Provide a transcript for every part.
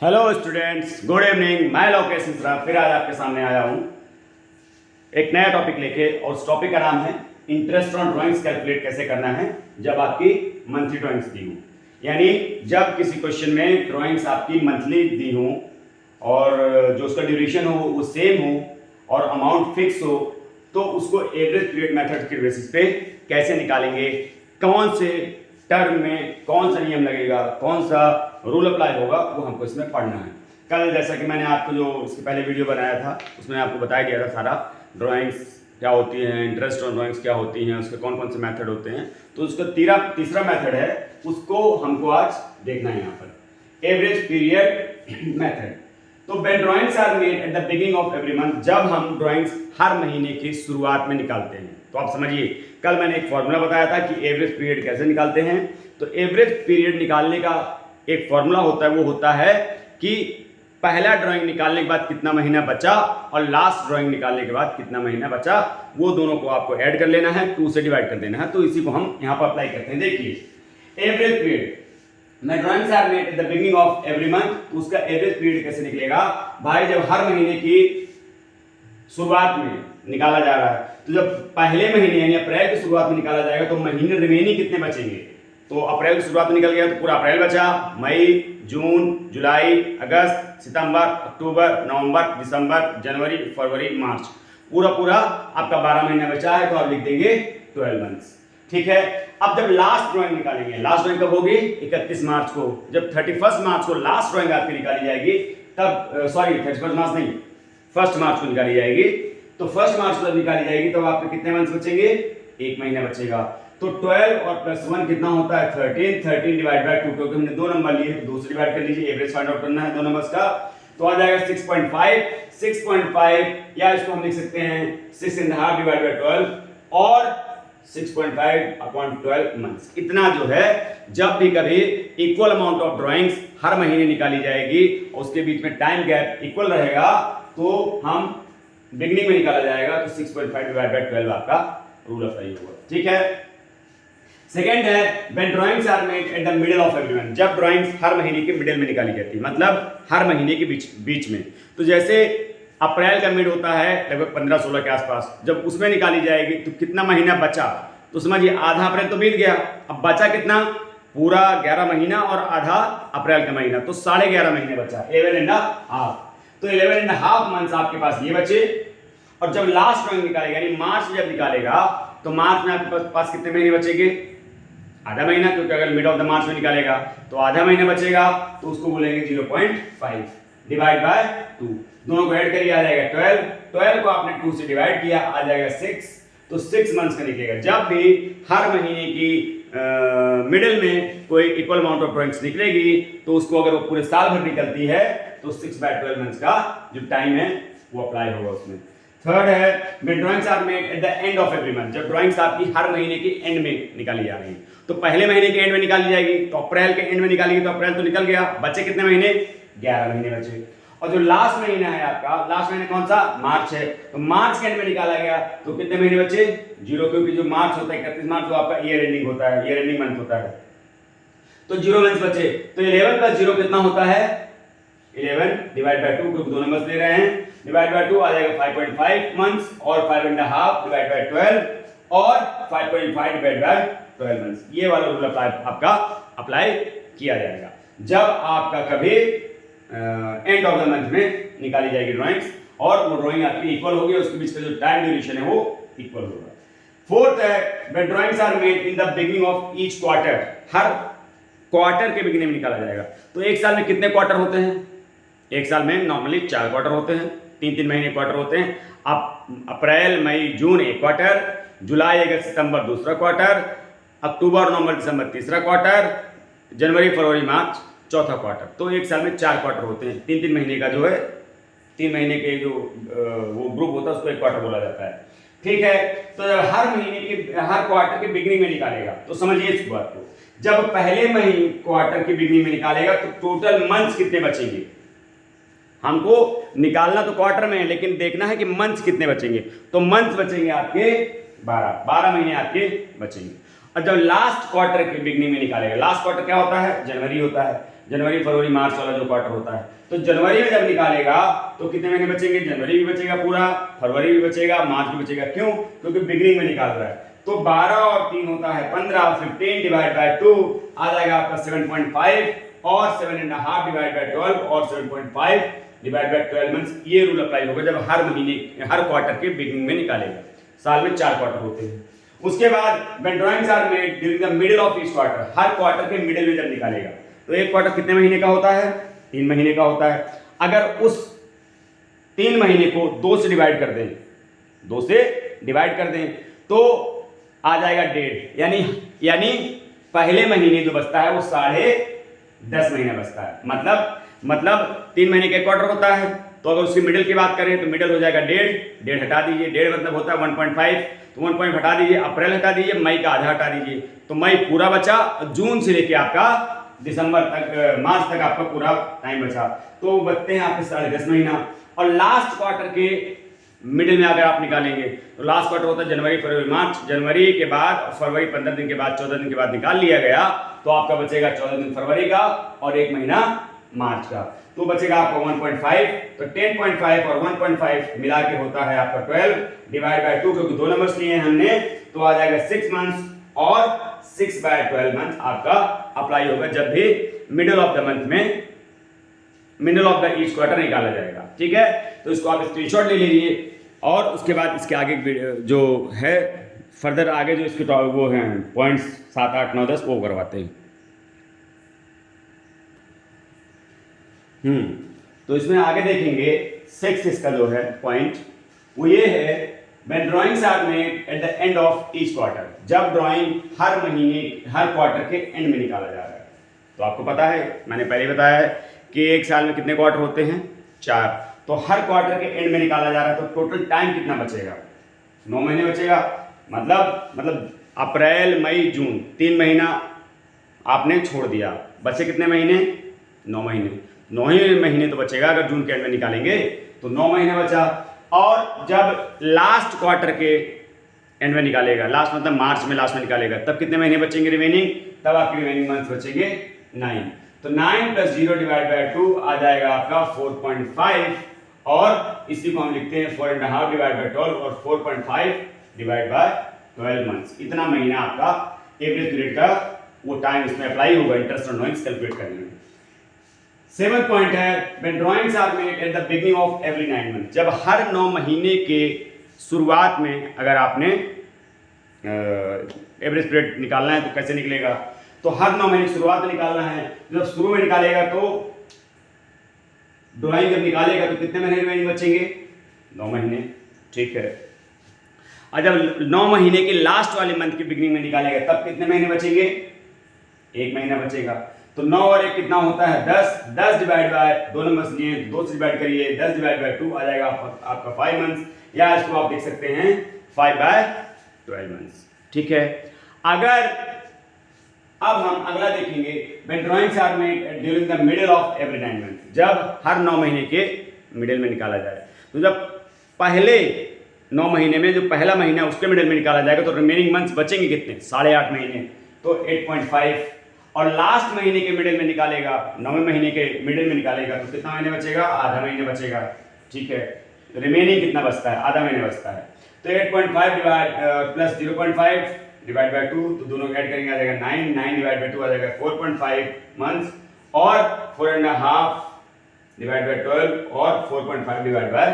Hello students, good evening. मैं लोकेश मिश्रा फिर आज आपके सामने आया हूँ एक नया टॉपिक लेके, और उस टॉपिक का नाम है इंटरेस्ट ऑन ड्राइंग्स कैलकुलेट कैसे करना है जब आपकी मंथली ड्राइंग्स दी हो। यानी जब किसी क्वेश्चन में ड्राइंग्स आपकी मंथली दी हो और जो उसका ड्यूरेशन हो वो सेम हो और अमाउंट फिक्स हो, तो उसको एवरेज पीरियड मेथड के बेसिस पे कैसे निकालेंगे, कौन से टर्म में कौन सा नियम लगेगा, कौन सा रूल अप्लाई होगा, वो हमको इसमें पढ़ना है। कल जैसा कि मैंने आपको जो इसके पहले वीडियो बनाया था उसमें आपको बताया गया था सारा ड्राइंग्स क्या होती हैं, इंटरेस्ट ऑन ड्राइंग्स क्या होती हैं, उसके कौन कौन से मेथड होते हैं। तो उसका तीसरा मेथड है, उसको हमको आज देखना है यहाँ पर, एवरेज पीरियड मेथड। तो when drawings are made at the beginning of every month, जब हम ड्राइंग्स हर महीने की शुरुआत में निकालते हैं, तो आप समझिए कल मैंने एक फॉर्मूला बताया था कि एवरेज पीरियड कैसे निकालते हैं। तो एवरेज पीरियड निकालने का एक फॉर्मूला होता है, वो होता है कि पहला ड्राइंग निकालने के बाद कितना महीना बचा और लास्ट ड्राइंग निकालने के बाद कितना महीना बचा, वो दोनों को आपको ऐड कर लेना है, 2 से डिवाइड कर देना है। तो इसी को हम यहाँ पर अप्लाई करते हैं। देखिए एवरेज पीरियड मैं drawings are made at the beginning of every month, उसका एवरेज पीरियड कैसे निकलेगा भाई, जब हर महीने की शुरुआत में निकाला जा रहा है, तो जब पहले महीने यानी अप्रैल की शुरुआत में निकाला जाएगा तो महीने रिमेनिंग कितने बचेंगे। तो अप्रैल की शुरुआत में निकल गया तो पूरा अप्रैल बचा, मई, जून, जुलाई, अगस्त, सितंबर, अक्टूबर, नवंबर, दिसंबर, जनवरी, फरवरी, मार्च, पूरा आपका 12 महीना बचा है, तो आप लिख देंगे 12 मंथ्स। ठीक है। अब जब लास्ट ड्राइंग निकालेंगे, लास्ट ड्राइंग कब होगी, 31 मार्च को। जब 31 मार्च को लास्ट ड्राइंग आपकी निकाली जाएगी, तब 31 मार्च नहीं, 1 मार्च को निकाली जाएगी। तो 1 मार्च को जब निकाली जाएगी तो आपके कितने मंथ्स बचेंगे, 1 महीना बचेगा। तो 12 और +1 कितना होता है 13 डिवाइड बाय 2, क्योंकि हमने 2 नंबर लिए तो 2 से डिवाइड कर लीजिए, एवरेज फाइंड आउट करना है 2 नंबर्स का। तो आ जाएगा 6.5, या इसको हम लिख सकते हैं 6.5 डिवाइड बाय 12 और 6.5/12 मंथ्स। इतना जो है, जब भी कभी इक्वल अमाउंट ऑफ ड्राइंग्स हर महीने निकाली जाएगी और उसके बीच में टाइम गैप इक्वल रहेगा, तो हम बिगनिंग में निकाला जाएगा, तो 6.5 डिवाइड बाय 12 आपका रूल अप्लाई होगा। ठीक है। सेकेंड है when drawings are made at the middle of every month, जब ड्राइंग्स हर महीने के मिडिल में निकाली जाती है, मतलब हर महीने के बीच में। तो जैसे अप्रैल का मिड होता है लगभग 15-16 के आसपास, जब उसमें निकाली जाएगी तो कितना महीना बचा, तो समझिए आधा अप्रैल तो बीत गया, अब बचा कितना, पूरा 11 महीना और आधा अप्रैल का महीना, तो 11.5 महीने बचा, 11.5। तो 11.5 मंथ्स आपके पास ये बचे। और जब लास्ट ड्राइंग निकालेगा यानी मार्च में जब निकालेगा, तो मार्च में आपके पास कितने महीने बचेंगे, आधा महीना, क्योंकि अगर मिड ऑफ द मार्च में निकालेगा तो आधा महीना बचेगा, तो उसको बोलेंगे 0.5 डिवाइड बाय 2, दोनों को ऐड करिए आ जाएगा 12 को आपने 2 से डिवाइड किया आ जाएगा 6, तो 6 मंथ्स का निकलेगा। जब भी हर महीने की मिडिल में कोई इक्वल अमाउंट ऑफ ड्राइंग्स निकलेगी, तो उसको अगर वो पूरे साल भर निकलती है तो 6/12 मंथ्स का जो टाइम है वो अप्लाई होगा उसमें। थर्ड है when drawings are made at the end of every month, जब ड्राइंग्स आपकी हर महीने के एंड में निकाली जा रही है। तो पहले महीने के एंड में निकाली जाएगी, तो अप्रैल के एंड में निकालेगी, तो अप्रैल तो निकल गया, बचे कितने महीने, 11 महीने बचे। और जो लास्ट महीना है आपका, लास्ट महीना कौन सा, मार्च है, तो मार्च के एंड में निकाला गया, तो कितने महीने बचे, 0, क्योंकि जो मार्च होता है 31 मार्च को आपका ईयर एंडिंग होता है, ईयर एंडिंग मंथ होता है, तो 0 मंथ्स बचे। तो 11 + 0 कितना होता है, 11 डिवाइड बाय 2, क्योंकि 2 नंबर्स ले रहे हैं, डिवाइड बाय 2 आ जाएगा 5.5 मंथ्स, और 5.5 डिवाइड बाय 12 और 5.5 डिवाइड बाय 12 मंथ्स। ये वाला रूल आपका अप्लाई किया जाएगा जब आपका कभी एंड ऑफ द मंथ में निकाली जाएगी ड्राइंग्स, और वो ड्राइंग आपकी इक्वल होगी, उसके बीच का जो टाइम ड्यूरेशन है वो इक्वल होगा। फोर्थ है when drawings are made in the beginning of each quarter, हर क्वार्टर के बिगिनिंग में निकाला जाएगा। तो एक साल में कितने क्वार्टर होते हैं, एक साल में नॉर्मली 4 क्वार्टर होते हैं, 3-3 महीने क्वार्टर होते हैं। अब अप्रैल, मई, जून एक क्वार्टर, जुलाई, अगस्त, सितंबर दूसरा क्वार्टर, अक्टूबर, नवंबर, दिसंबर तीसरा क्वार्टर, जनवरी, फरवरी, मार्च चौथा क्वार्टर। तो एक साल में 4 क्वार्टर होते हैं, 3-3 महीने का जो है, 3 महीने के जो वो ग्रुप होता है उसको एक क्वार्टर बोला जाता है। ठीक है। तो जब हर महीने की हर क्वार्टर के बिगिनिंग में निकालेगा, तो समझिए इस बात को, जब पहले महीने क्वार्टर की बिगिनिंग में निकालेगा तो टोटल मंथ्स कितने बचेंगे, हमको निकालना तो क्वार्टर में है, लेकिन देखना है कि मंथ्स कितने बचेंगे। तो मंथ्स बचेंगे आपके 12 महीने आपके बचेंगे। और जब लास्ट क्वार्टर के बिगनिंग में निकालेगा, लास्ट क्वार्टर क्या होता है, जनवरी होता है, जनवरी फरवरी मार्च वाला जो क्वार्टर होता है, तो जनवरी में जब निकालेगा तो कितने महीने बचेंगे, जनवरी भी बचेगा पूरा, फरवरी भी बचेगा, मार्च भी बचेगा। क्यों? क्योंकि बिगनिंग में निकाल रहा है। तो 12 और 3 होता है 15, 15 डिवाइड बाय 2 आ जाएगा आपका 7.5 और 7.5 डिवाइड बाय 12 और 7.5 डिवाइड बाय 12 मंथ्स। ये रूल अप्लाई होगा जब हर महीने हर क्वार्टर के बिगनिंग में निकालेगा। साल में 4 क्वार्टर होते हैं। उसके बाद when drawings are made during the middle of each quarter, हर क्वार्टर के मिडिल में जब निकालेगा तो एक क्वार्टर कितने महीने का होता है, 3 महीने का होता है। अगर उस 3 महीने को 2 से डिवाइड कर दें, 2 से डिवाइड कर दें तो आ जाएगा 1.5, यानी पहले महीने जो बचता है वो 10.5 महीना बचता है। मतलब 3 महीने का एक क्वार्टर होता है, तो अगर उसकी मिडिल की बात करें तो मिडिल हो जाएगा 1.5 हटा दीजिए, 1.5 मतलब होता है 1.5, तो 1 हटा दीजिए, अप्रैल हटा दीजिए, मई का आधा हटा दीजिए, तो मई पूरा बचा, जून से लेके आपका दिसंबर तक, मार्च तक आपका पूरा टाइम बचा, तो बचते हैं आपके 10.5 महीना। और लास्ट क्वार्टर के मिडिल में अगर आप निकालेंगे तो लास्ट क्वार्टर होता है जनवरी फरवरी मार्च, जनवरी के बाद फरवरी 15 दिन के बाद 14 दिन के बाद निकाल लिया गया तो आपका बचेगा 14 दिन फरवरी का और 1 महीना मार्च का, तो बचेगा आपका 1.5। तो 10.5 और 1.5 मिला के होता है आपका 12 डिवाइड बाय 2, क्योंकि 2 नंबर्स लिए हैं हमने, तो आ जाएगा 6 मंथ्स और 6/12 मंथ आपका अप्लाई होगा जब भी मिडिल ऑफ द मंथ में, middle of the each quarter निकाला जाएगा। ठीक है, तो इसको आप स्क्रीनशॉट ले लीजिए और उसके बाद इसके आगे जो है फर्दर आगे जो इसके वो हैं पॉइंट्स 7, 8, 9, 10 वो करवाते हैं। तो इसमें आगे देखेंगे 6 इसका जो है पॉइंट वो ये है, when drawings are made at the end of each quarter, जब ड्राइंग हर महीने हर क्वार्टर के एंड में निकाला जा रहा है। तो आपको पता है, मैंने पहले बताया है कि एक साल में कितने क्वार्टर होते हैं, 4, तो हर क्वार्टर के एंड में निकाला जा रहा है, तो टोटल टाइम कितना बचेगा, 9 महीने बचेगा। मतलब अप्रैल मई जून 3 महीना आपने छोड़ दिया, बचे कितने महीने, 9 महीने। 9 ही महीने तो बचेगा अगर जून के एंड में निकालेंगे तो 9 महीने बचा। और जब लास्ट क्वार्टर के एंड में निकालेगा, लास्ट मतलब मार्च में लास्ट में निकालेगा, तब कितने महीने बचेंगे रिमेनिंग, तब आपके रिमेनिंग मंथ्स बचेंगे 9। तो 9 + 0 डिवाइड बाय 2 आ जाएगा आपका 4.5 और इसी को हम लिखते हैं 4.5 डिवाइड बाय 12 और 4.5 डिवाइड बाय 12 मंथ्स। इतना महीना आपका एवरेज पीरियड का वो टाइम इसमें अप्लाई होगा इंटरेस्ट ऑन ड्राइंग्स कैलकुलेट करने में। 7th पॉइंट है, when drawings are made at the beginning of every 9 month, जब हर 9 महीने के शुरुआत में अगर आपने एवरेज पीरियड निकालना है तो कैसे निकलेगा, तो हर 9 महीने की शुरुआत में निकालना है। जब शुरू में निकालेगा तो ड्राइंग जब निकालेगा तो कितने महीने रिमेनिंग बचेंगे, 9 महीने। ठीक है, और जब 9 महीने के लास्ट वाले मंथ की बिगिनिंग में निकालेगा तब कितने महीने बचेंगे, 1 महीना बचेगा। तो 9 और 1 कितना होता है, 10 डिवाइड बाय 2 नंबर्स लिए 2 से डिवाइड करिए, 10 डिवाइड बाय 2 आ जाएगा आपका 5 मंथ्स, या इसको आप देख सकते हैं 5/12 मंथ्स। ठीक है, अगर अब हम अगला देखेंगे, when drawings are made during the middle of every 9 month, जब हर 9 महीने के मिडिल में निकाला जाए। तो जब पहले 9 महीने में जो पहला महीना उसके मिडिल में निकाला जाएगा तो रिमेनिंग मंथ्स बचेंगे कितने, 8.5 महीने, तो 8.5। और लास्ट महीने के मिडिल में निकालेगा, 9वें महीने के मिडिल में निकालेगा तो कितना महीने बचेगा, आधा महीने बचेगा। ठीक है, रिमेनिंग कितना बचता है, आधा महीने बचता है। तो 8.5 प्लस 0.5 डिवाइड बाय 2, तो दोनों ऐड करेंगे आ जाएगा 9 डिवाइड बाय 2 आ जाएगा 4.5 मंथ्स, और 4.5 डिवाइड बाय 12 और 4.5 डिवाइड बाय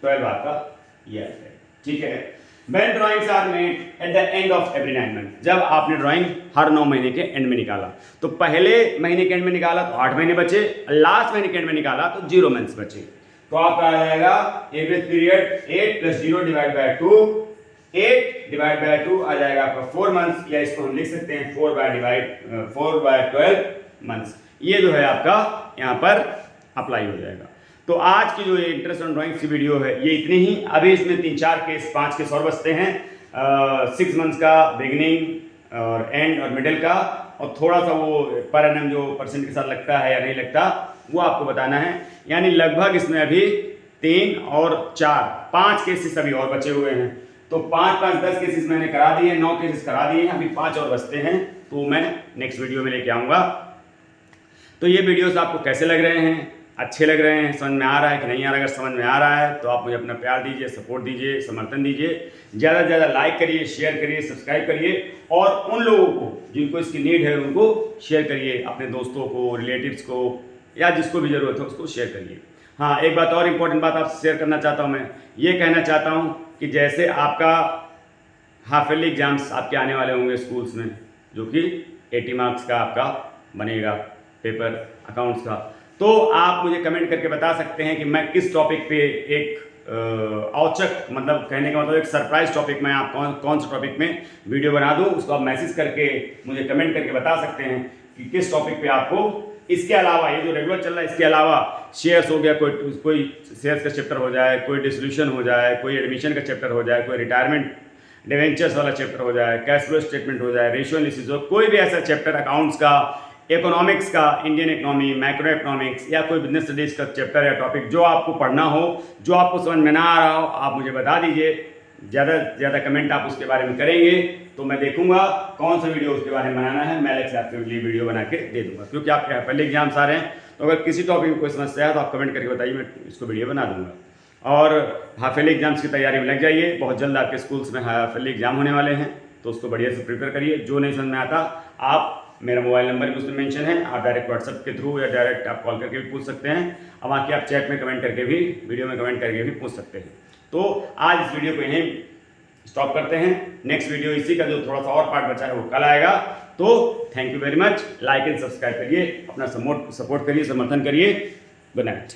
12 आपका ये है। ठीक है, when drawings are made at the end of every 9 month, जब आपने ड्राइंग हर 9 महीने के एंड में निकाला, तो पहले महीने के एंड में निकाला तो 8 महीने बचे, लास्ट महीने के एंड में निकाला तो 0 मंथ्स बचे। तो आपका आ जाएगा average period 8 + 0 divide by 2, 8 divide by 2 आ जाएगा आपका 4 मंथ्स, या इसको हम लिख सकते हैं 4/12 मंथ्स। ये जो है आपका यहाँ पर अप्लाई हो जाएगा। तो आज की जो इंटरेस्ट ऑन ड्राइंग्स की वीडियो है ये इतनी ही। अभी इसमें 3-4 केस 5 केस और बचते हैं, 6 मंथ्स का, बिगिनिंग और एंड और मिडिल का, और थोड़ा सा वो पर एनम जो परसेंट के साथ लगता है या नहीं लगता वो आपको बताना है। यानी लगभग इसमें अभी 3 और 4 5 केसेस अभी और बचे हुए हैं। तो 5-5 10 केसेस मैंने करा दिए, 9 केसेस करा दिए हैं, अभी 5 और बचते हैं, तो मैं नेक्स्ट वीडियो में लेके आऊँगा। तो ये वीडियोस आपको कैसे लग रहे हैं, अच्छे लग रहे हैं, समझ में आ रहा है कि नहीं आ रहा? अगर समझ में आ रहा है तो आप मुझे अपना प्यार दीजिए, सपोर्ट दीजिए, समर्थन दीजिए, ज़्यादा से ज़्यादा लाइक करिए, शेयर करिए, सब्सक्राइब करिए, और उन लोगों को जिनको इसकी नीड है उनको शेयर करिए, अपने दोस्तों को, रिलेटिव्स को, या जिसको भी ज़रूरत है उसको शेयर करिए। हाँ, एक बात और इम्पोर्टेंट बात आपसे शेयर करना चाहता हूँ, मैं ये कहना चाहता हूँ कि जैसे आपका हाफ ईयरली एग्जाम्स आपके आने वाले होंगे स्कूल्स में, जो कि 80 मार्क्स का आपका बनेगा पेपर अकाउंट्स का, तो आप मुझे कमेंट करके बता सकते हैं कि मैं किस टॉपिक पे एक औचक, मतलब कहने का मतलब एक सरप्राइज टॉपिक में आप कौन सा टॉपिक में वीडियो बना दूं, उसको आप मैसेज करके मुझे कमेंट करके बता सकते हैं कि किस टॉपिक पे आपको, इसके अलावा ये जो रेगुलर चल रहा है इसके अलावा शेयर्स हो गया, कोई शेयर्स का चैप्टर हो जाए, कोई डिसोल्यूशन हो जाए, कोई एडमिशन का चैप्टर हो जाए, कोई रिटायरमेंट डिवेंचर्स वाला चैप्टर हो जाए, कैश फ्लो स्टेटमेंट हो जाए, रेशियो एनालिसिस हो, कोई भी ऐसा चैप्टर, अकाउंट्स का, इकोनॉमिक्स का, इंडियन इकोनॉमी, मैक्रो इकोनॉमिक्स, या कोई बिजनेस स्टडीज़ का चैप्टर या टॉपिक जो आपको पढ़ना हो, जो आपको समझ में ना आ रहा हो, आप मुझे बता दीजिए। ज़्यादा से ज़्यादा कमेंट आप उसके बारे में करेंगे तो मैं देखूंगा कौन सा वीडियो उसके बारे में बनाना है, मैं अलग से आपके लिए वीडियो बना के दे दूंगा, क्योंकि आपके पहले एग्जाम्स आ रहे हैं। तो अगर किसी टॉपिक में कोई समस्या है तो आप कमेंट करके बताइए, मैं इसको वीडियो बना दूंगा। और हाफ ईयरली एग्जाम्स की तैयारी में लग जाइए, बहुत जल्द आपके स्कूल्स में हाफ ईयरली एग्जाम होने वाले हैं, तो उसको बढ़िया से प्रिपेयर करिए। जो नहीं समझ में आता, आप मेरा मोबाइल नंबर भी उसमें मेंशन है, आप डायरेक्ट व्हाट्सएप के थ्रू या डायरेक्ट आप कॉल करके भी पूछ सकते हैं, अब बाकी आप चैट में कमेंट करके भी, वीडियो में कमेंट करके भी पूछ सकते हैं। तो आज इस वीडियो को यहीं स्टॉप करते हैं, नेक्स्ट वीडियो इसी का जो थोड़ा सा और पार्ट बचा है वो कल आएगा। तो thank you very much, like and subscribe करिए, अपना सपोर्ट करिए, समर्थन करिए। Good night.